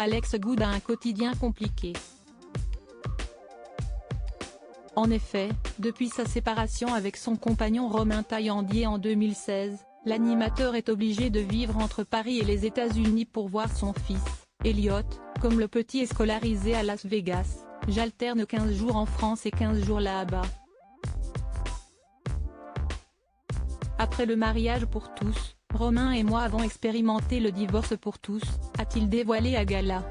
Alex Good a un quotidien compliqué. En effet, depuis sa séparation avec son compagnon Romain Taillandier en 2016, l'animateur est obligé de vivre entre Paris et les États-Unis pour voir son fils, Elliot. Comme le petit est scolarisé à Las Vegas, j'alterne 15 jours en France et 15 jours là-bas. Après le mariage pour tous, Romain et moi avons expérimenté le divorce pour tous, a-t-il dévoilé à Gala.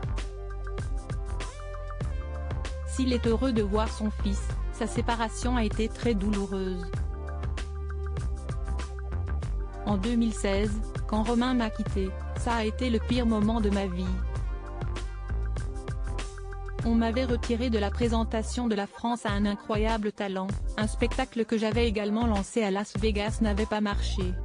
S'il est heureux de voir son fils, sa séparation a été très douloureuse. En 2016, quand Romain m'a quitté, ça a été le pire moment de ma vie. On m'avait retiré de la présentation de La France a un incroyable talent, un spectacle que j'avais également lancé à Las Vegas n'avait pas marché.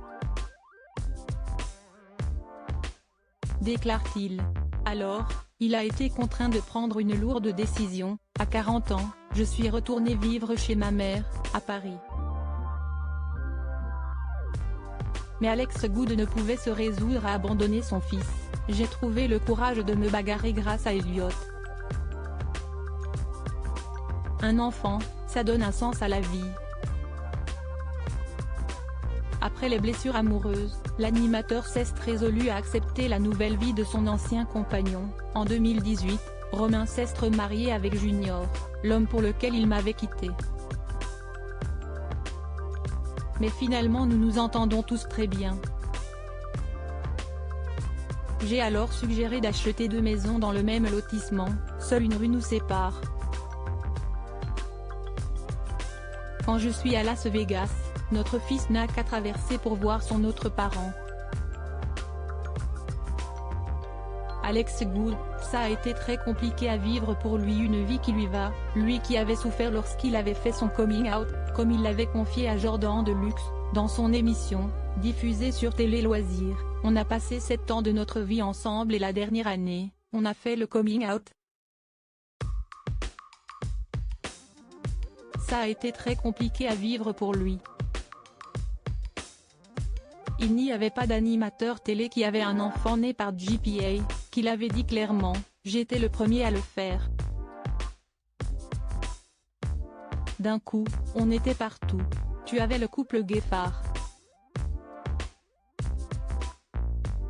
Déclare-t-il. Alors, il a été contraint de prendre une lourde décision. À 40 ans, je suis retourné vivre chez ma mère, à Paris. Mais Alex Good ne pouvait se résoudre à abandonner son fils. J'ai trouvé le courage de me bagarrer grâce à Elliot. Un enfant, ça donne un sens à la vie. Après les blessures amoureuses, l'animateur s'est résolu à accepter la nouvelle vie de son ancien compagnon. En 2018, Romain s'est remarié avec Junior, l'homme pour lequel il m'avait quitté. Mais finalement nous nous entendons tous très bien. J'ai alors suggéré d'acheter 2 maisons dans le même lotissement, seule une rue nous sépare. Quand je suis à Las Vegas, notre fils n'a qu'à traverser pour voir son autre parent. Alex Good, ça a été très compliqué à vivre pour lui, une vie qui lui va, lui qui avait souffert lorsqu'il avait fait son coming out, comme il l'avait confié à Jordan Deluxe, dans son émission, diffusée sur Télé Loisirs. On a passé 7 ans de notre vie ensemble et la dernière année, on a fait le coming out. Ça a été très compliqué à vivre pour lui. Il n'y avait pas d'animateur télé qui avait un enfant né par GPA, qu'il avait dit clairement, j'étais le premier à le faire. D'un coup, on était partout. Tu avais le couple Gueffard.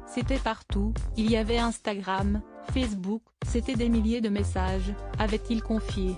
C'était partout, il y avait Instagram, Facebook, c'était des milliers de messages, avait-il confié.